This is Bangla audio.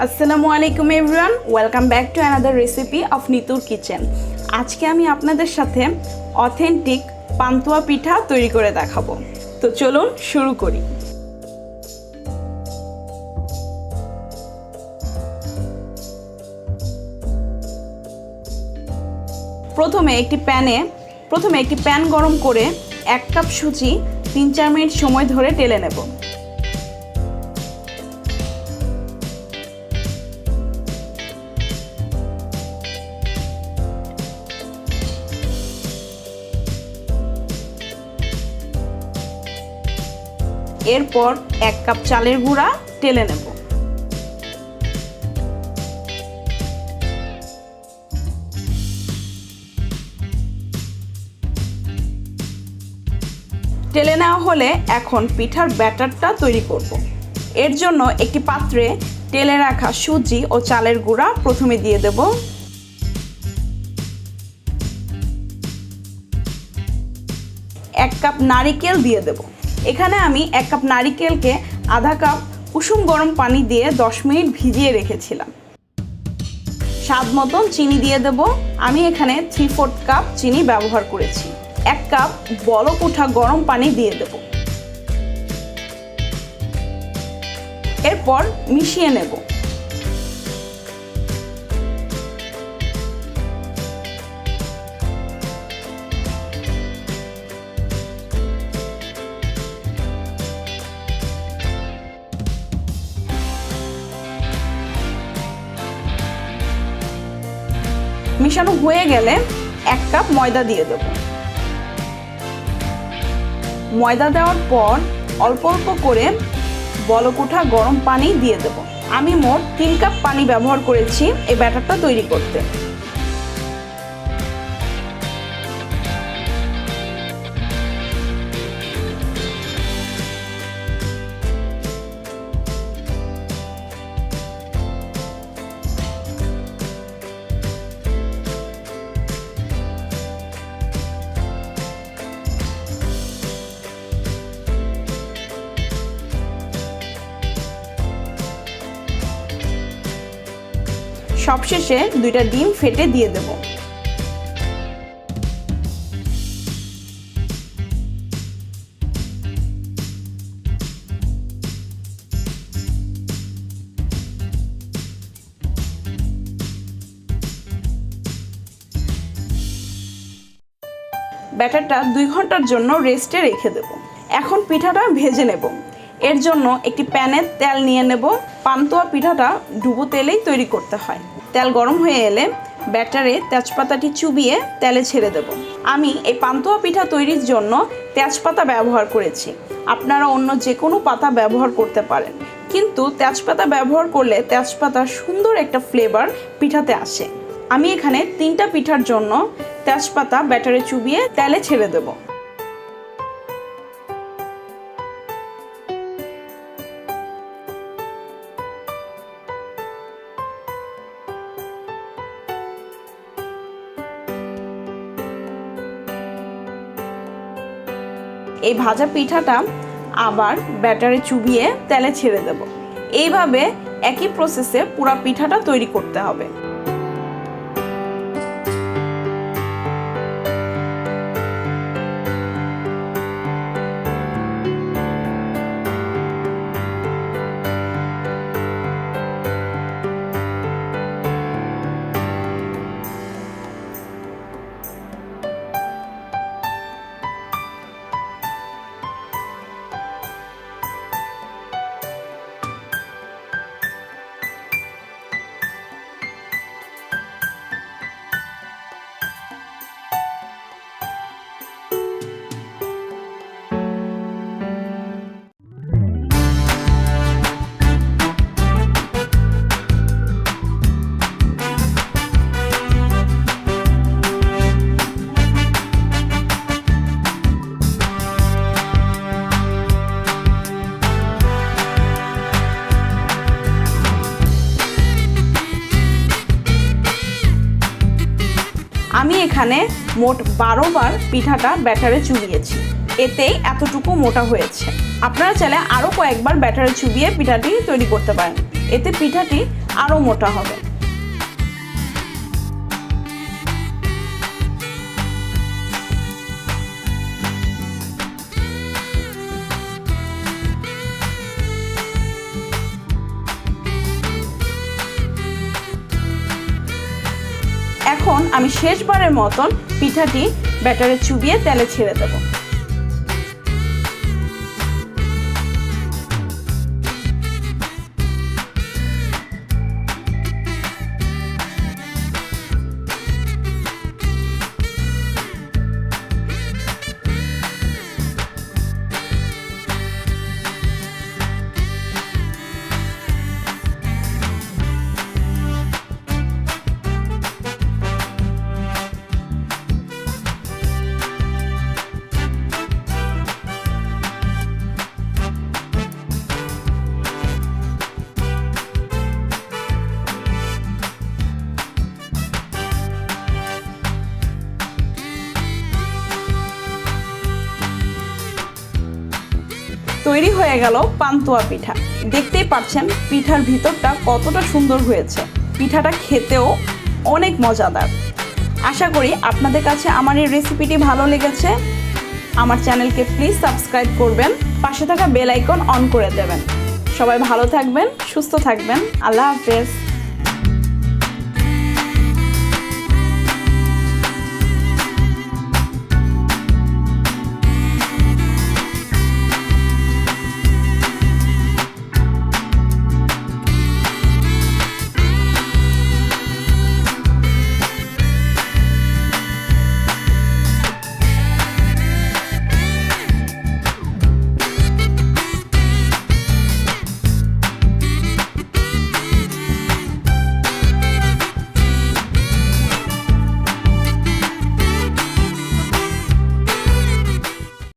আসসালামু আলাইকুম everyone, welcome back to another recipe of নিতুর কিচেন। আজকে আমি আপনাদের সাথে অথেন্টিক পান্তুয়া পিঠা তৈরি করে দেখাবো। তো চলুন শুরু করি। প্রথমে একটি প্যান গরম করে 1 কাপ সুজি 3-4 মিনিট সময় ধরে টেলে নেব। এরপর 1 কাপ চালের গুঁড়া টেলে নেব। টেলে নেওয়া হলে এখন পিঠার ব্যাটারটা তৈরি করব। এর জন্য একটি পাত্রে টেলে রাখা সুজি ও চালের গুঁড়া প্রথমে দিয়ে দেব। এক কাপ নারিকেল দিয়ে দেব। এখানে আমি 1 কাপ নারিকেলকে আধা কাপ কুসুম গরম পানি দিয়ে 10 মিনিট ভিজিয়ে রেখেছিলাম। স্বাদ মতন চিনি দিয়ে দেব। আমি এখানে 3/4 কাপ চিনি ব্যবহার করেছি। 1 কাপ বলক ওঠা গরম পানি দিয়ে দেব। এরপর মিশিয়ে নেব। মিশানো হয়ে গেলে 1 কাপ ময়দা দিয়ে দেব। ময়দা দেওয়ার পর অল্প অল্প করে বলক ওঠা গরম পানি দিয়ে দেব। আমি মোট 3 কাপ পানি ব্যবহার করেছি এই ব্যাটারটা তৈরি করতে। সবশেষে 2টা ডিম ফেটে দিয়ে দেব। ব্যাটারটা 2 ঘন্টার জন্য রেস্টে রেখে দেব। এখন পিঠাটা ভেজে নেব। এর জন্য একটি প্যানে তেল নিয়ে নেব। পান্তুয়া পিঠাটা ডুবো তেলেই তৈরি করতে হয়। তেল গরম হয়ে এলে ব্যাটারে তেজপাতাটি চুবিয়ে তেলে ছেড়ে দেব। আমি এই পান্তুয়া পিঠা তৈরির জন্য তেজপাতা ব্যবহার করেছি। আপনারা অন্য যে কোনো পাতা ব্যবহার করতে পারেন, কিন্তু তেজপাতা ব্যবহার করলে তেজপাতার সুন্দর একটা ফ্লেভার পিঠাতে আসে। আমি এখানে 3টা পিঠার জন্য তেজপাতা ব্যাটারে চুবিয়ে তেলে ছেড়ে দেব। এই ভাজা পিঠাটা আবার ব্যাটারে চুবিয়ে তেলে ছেড়ে দেব। এইভাবে একই প্রসেসে পুরো পিঠাটা তৈরি করতে হবে। আমি এখানে মোট 12 বার পিঠাটা ব্যাটারে চুবিয়েছি। এতেই এতটুকু মোটা হয়েছে। আপনারা চাইলে আরও কয়েকবার ব্যাটারে চুবিয়ে পিঠাটি তৈরি করতে পারেন। এতে পিঠাটি আরও মোটা হবে। এখন আমি শেষবারের মতন পিঠাটি ব্যাটারে চুবিয়ে তেলে ছেড়ে দেব। তৈরি হয়ে গেল পান্তুয়া পিঠা। দেখতেই পাচ্ছেন পিঠার ভিতরটা কতটা সুন্দর হয়েছে। পিঠাটা খেতেও অনেক মজাদার। আশা করি আপনাদের কাছে আমার এই রেসিপিটি ভালো লেগেছে। আমার চ্যানেলকে প্লিজ সাবস্ক্রাইব করবেন, পাশে থাকা বেল আইকন অন করে দেবেন। সবাই ভালো থাকবেন, সুস্থ থাকবেন। আল্লাহ হাফেজ।